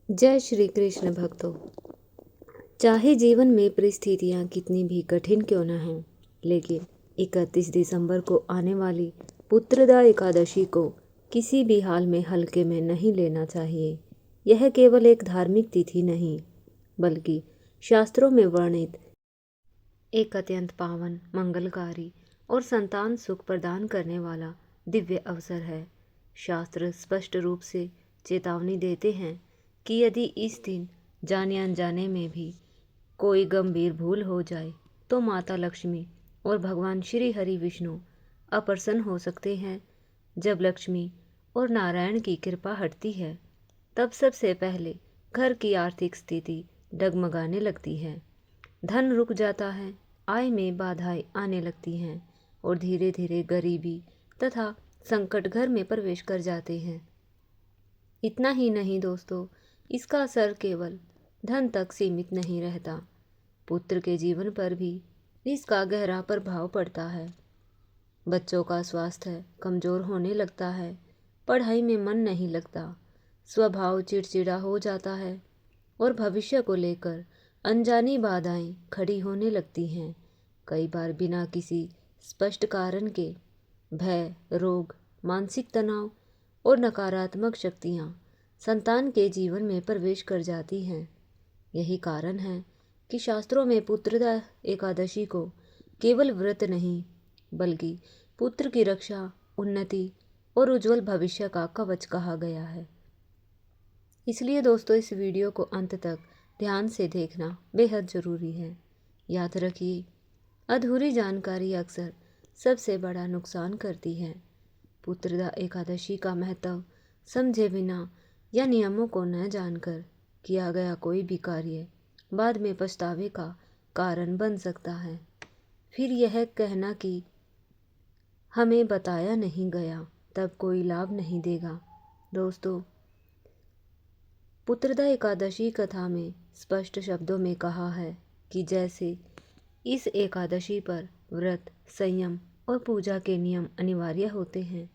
जय श्री कृष्ण भक्तों। चाहे जीवन में परिस्थितियां कितनी भी कठिन क्यों न हों, लेकिन 31 दिसंबर को आने वाली पुत्रदा एकादशी को किसी भी हाल में हल्के में नहीं लेना चाहिए। यह केवल एक धार्मिक तिथि नहीं, बल्कि शास्त्रों में वर्णित एक अत्यंत पावन, मंगलकारी और संतान सुख प्रदान करने वाला दिव्य अवसर है। शास्त्र स्पष्ट रूप से चेतावनी देते हैं कि यदि इस दिन जाने अनजाने में भी कोई गंभीर भूल हो जाए तो माता लक्ष्मी और भगवान श्री हरि विष्णु अप्रसन्न हो सकते हैं। जब लक्ष्मी और नारायण की कृपा हटती है, तब सबसे पहले घर की आर्थिक स्थिति डगमगाने लगती है, धन रुक जाता है, आय में बाधाएं आने लगती हैं और धीरे धीरे गरीबी तथा संकट घर में प्रवेश कर जाते हैं। इतना ही नहीं दोस्तों, इसका असर केवल धन तक सीमित नहीं रहता, पुत्र के जीवन पर भी इसका गहरा प्रभाव पड़ता है। बच्चों का स्वास्थ्य कमज़ोर होने लगता है, पढ़ाई में मन नहीं लगता, स्वभाव चिड़चिड़ा हो जाता है और भविष्य को लेकर अनजानी बाधाएं खड़ी होने लगती हैं। कई बार बिना किसी स्पष्ट कारण के भय, रोग, मानसिक तनाव और नकारात्मक शक्तियाँ संतान के जीवन में प्रवेश कर जाती हैं। यही कारण है कि शास्त्रों में पुत्रदा एकादशी को केवल व्रत नहीं, बल्कि पुत्र की रक्षा, उन्नति और उज्जवल भविष्य का कवच कहा गया है। इसलिए दोस्तों, इस वीडियो को अंत तक ध्यान से देखना बेहद ज़रूरी है। याद रखिए, अधूरी जानकारी अक्सर सबसे बड़ा नुकसान करती है। पुत्रदा एकादशी का महत्व समझे बिना या नियमों को न जानकर किया गया कोई भी कार्य बाद में पछतावे का कारण बन सकता है। फिर यह कहना कि हमें बताया नहीं गया, तब कोई लाभ नहीं देगा। दोस्तों, पुत्रदा एकादशी कथा में स्पष्ट शब्दों में कहा है कि जैसे इस एकादशी पर व्रत, संयम और पूजा के नियम अनिवार्य होते हैं,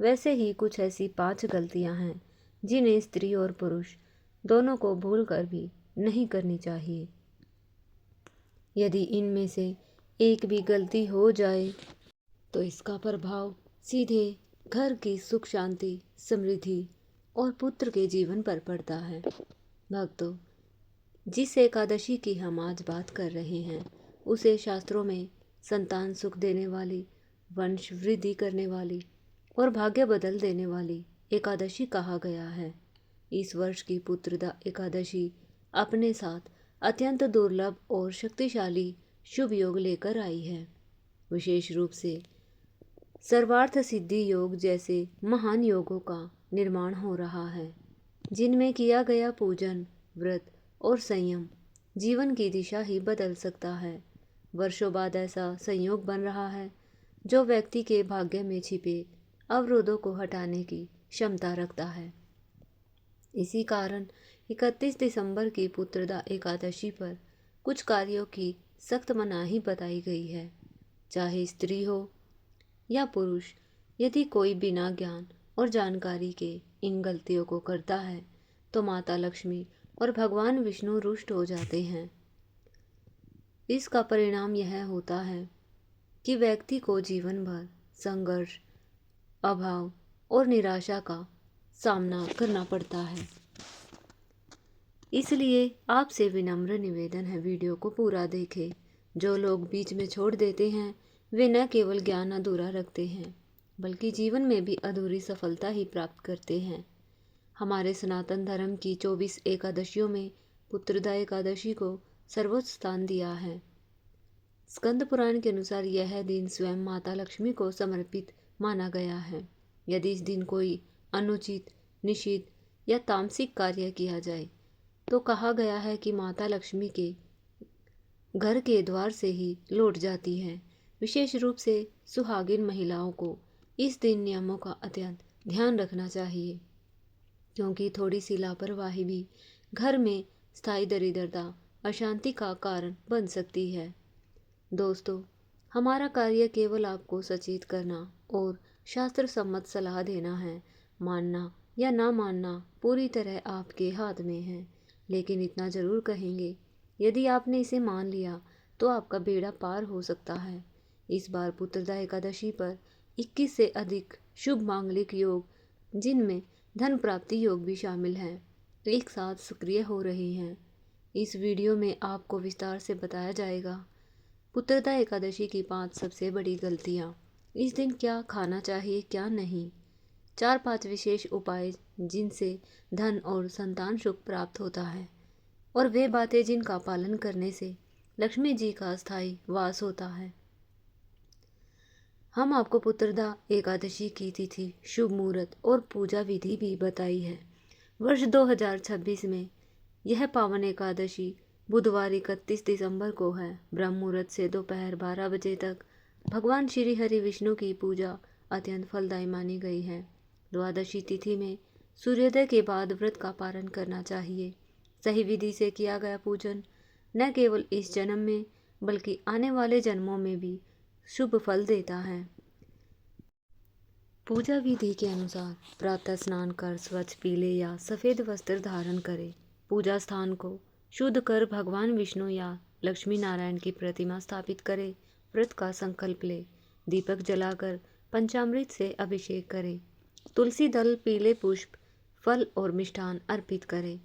वैसे ही कुछ ऐसी 5 गलतियां हैं जिन्हें स्त्री और पुरुष दोनों को भूल कर भी नहीं करनी चाहिए। यदि इनमें से एक भी गलती हो जाए तो इसका प्रभाव सीधे घर की सुख शांति, समृद्धि और पुत्र के जीवन पर पड़ता है। भक्तों, जिस एकादशी की हम आज बात कर रहे हैं, उसे शास्त्रों में संतान सुख देने वाली, वंश वृद्धि करने वाली और भाग्य बदल देने वाली एकादशी कहा गया है। इस वर्ष की पुत्रदा एकादशी अपने साथ अत्यंत दुर्लभ और शक्तिशाली शुभ योग लेकर आई है। विशेष रूप से सर्वार्थ सिद्धि योग जैसे महान योगों का निर्माण हो रहा है, जिनमें किया गया पूजन, व्रत और संयम जीवन की दिशा ही बदल सकता है। वर्षों बाद ऐसा संयोग बन रहा है जो व्यक्ति के भाग्य में छिपे अवरोधों को हटाने की क्षमता रखता है। इसी कारण 31 दिसंबर की पुत्रदा एकादशी पर कुछ कार्यों की सख्त मनाही बताई गई है। चाहे स्त्री हो या पुरुष, यदि कोई बिना ज्ञान और जानकारी के इन गलतियों को करता है तो माता लक्ष्मी और भगवान विष्णु रुष्ट हो जाते हैं। इसका परिणाम यह होता है कि व्यक्ति को जीवन भर संघर्ष, अभाव और निराशा का सामना करना पड़ता है। इसलिए आपसे विनम्र निवेदन है, वीडियो को पूरा देखें। जो लोग बीच में छोड़ देते हैं, वे न केवल ज्ञान अधूरा रखते हैं, बल्कि जीवन में भी अधूरी सफलता ही प्राप्त करते हैं। हमारे सनातन धर्म की 24 एकादशियों में पुत्रदा एकादशी को सर्वोच्च स्थान दिया है। स्कंद पुराण के अनुसार यह दिन स्वयं माता लक्ष्मी को समर्पित माना गया है। यदि इस दिन कोई अनुचित, निषिद्ध या तामसिक कार्य किया जाए तो कहा गया है कि माता लक्ष्मी के घर के द्वार से ही लौट जाती है। विशेष रूप से सुहागिन महिलाओं को इस दिन नियमों का अत्यंत ध्यान रखना चाहिए, क्योंकि थोड़ी सी लापरवाही भी घर में स्थायी दरिद्रता, अशांति का कारण बन सकती है। दोस्तों, हमारा कार्य केवल आपको सचेत करना और शास्त्र सम्मत सलाह देना है, मानना या ना मानना पूरी तरह आपके हाथ में है, लेकिन इतना ज़रूर कहेंगे, यदि आपने इसे मान लिया तो आपका बेड़ा पार हो सकता है। इस बार पुत्रदा एकादशी पर 21 से अधिक शुभ मांगलिक योग, जिनमें धन प्राप्ति योग भी शामिल हैं, एक साथ सक्रिय हो रहे हैं। इस वीडियो में आपको विस्तार से बताया जाएगा पुत्रदा एकादशी की 5 सबसे बड़ी गलतियाँ, इस दिन क्या खाना चाहिए क्या नहीं, 4-5 विशेष उपाय जिनसे धन और संतान सुख प्राप्त होता है, और वे बातें जिनका पालन करने से लक्ष्मी जी का स्थायी वास होता है। हम आपको पुत्रदा एकादशी की तिथि, शुभ मुहूर्त और पूजा विधि भी बताई है। वर्ष 2026 में यह पावन एकादशी बुधवार 31 दिसंबर को है। ब्रह्म मुहूर्त से दोपहर 12 बजे तक भगवान श्री हरि विष्णु की पूजा अत्यंत फलदायी मानी गई है। द्वादशी तिथि में सूर्योदय के बाद व्रत का पालन करना चाहिए। सही विधि से किया गया पूजन न केवल इस जन्म में बल्कि आने वाले जन्मों में भी शुभ फल देता है। पूजा विधि के अनुसार प्रातः स्नान कर स्वच्छ पीले या सफ़ेद वस्त्र धारण करें। पूजा स्थान को शुद्ध कर भगवान विष्णु या लक्ष्मी नारायण की प्रतिमा स्थापित करें। व्रत का संकल्प ले। दीपक जलाकर पंचामृत से अभिषेक करें। तुलसी दल, पीले पुष्प, फल और मिष्ठान अर्पित करें।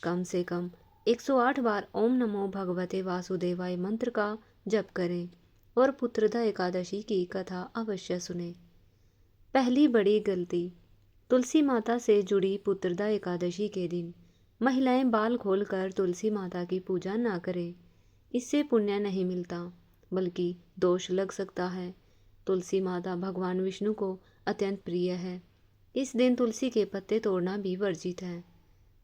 कम से कम 108 बार ओम नमो भगवते वासुदेवाय मंत्र का जप करें और पुत्रदा एकादशी की कथा अवश्य सुने। पहली बड़ी गलती, तुलसी माता से जुड़ी पुत्रदा एकादशी के दिन महिलाएं बाल खोलकर तुलसी माता की पूजा ना करें। इससे पुण्य नहीं मिलता बल्कि दोष लग सकता है। तुलसी माता भगवान विष्णु को अत्यंत प्रिय है। इस दिन तुलसी के पत्ते तोड़ना भी वर्जित है।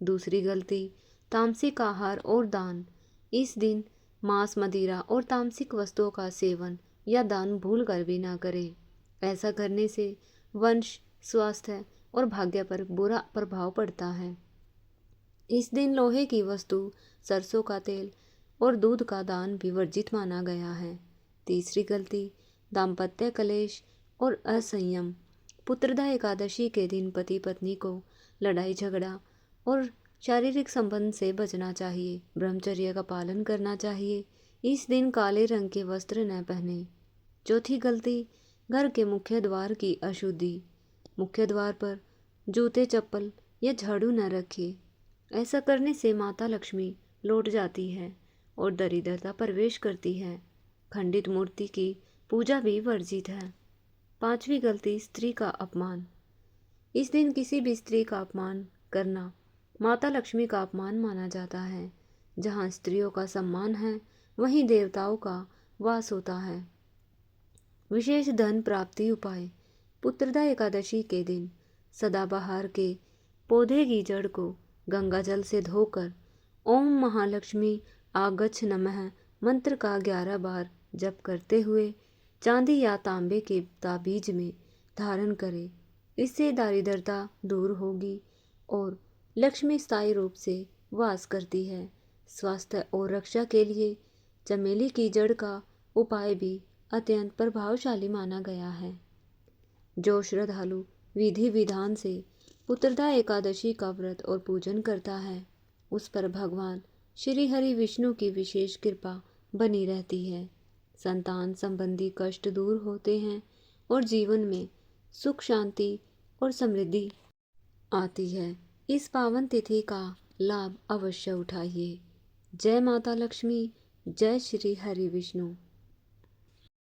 दूसरी गलती, तामसिक आहार और दान। इस दिन मांस, मदिरा और तामसिक वस्तुओं का सेवन या दान भूल कर भी ना करें। ऐसा करने से वंश, स्वास्थ्य और भाग्य पर बुरा प्रभाव पड़ता है। इस दिन लोहे की वस्तु, सरसों का तेल और दूध का दान भी वर्जित माना गया है। तीसरी गलती, दाम्पत्य कलेश और असंयम। पुत्रदा एकादशी के दिन पति पत्नी को लड़ाई झगड़ा और शारीरिक संबंध से बचना चाहिए। ब्रह्मचर्य का पालन करना चाहिए। इस दिन काले रंग के वस्त्र न पहने। चौथी गलती, घर के मुख्य द्वार की अशुद्धि। मुख्य द्वार पर जूते, चप्पल या झाड़ू न रखें। ऐसा करने से माता लक्ष्मी लौट जाती है और दरिद्रता प्रवेश करती है। खंडित मूर्ति की पूजा भी वर्जित है। पांचवी गलती, स्त्री का अपमान। इस दिन किसी भी स्त्री का अपमान करना माता लक्ष्मी का अपमान माना जाता है। जहाँ स्त्रियों का सम्मान है वहीं देवताओं का वास होता है। विशेष धन प्राप्ति उपाय, पुत्रदा एकादशी के दिन सदाबहार के पौधे की जड़ को गंगा जल से धोकर ओम महालक्ष्मी आगच्छ नमः मंत्र का 11 बार जप करते हुए चांदी या तांबे के ताबीज में धारण करें। इससे दारिद्रता दूर होगी और लक्ष्मी स्थायी रूप से वास करती है। स्वास्थ्य और रक्षा के लिए चमेली की जड़ का उपाय भी अत्यंत प्रभावशाली माना गया है। जो श्रद्धालु विधि विधान से पुत्रदा एकादशी का व्रत और पूजन करता है उस पर भगवान श्री हरि विष्णु की विशेष कृपा बनी रहती है। संतान संबंधी कष्ट दूर होते हैं और जीवन में सुख, शांति और समृद्धि आती है। इस पावन तिथि का लाभ अवश्य उठाइए। जय माता लक्ष्मी, जय श्री हरि विष्णु।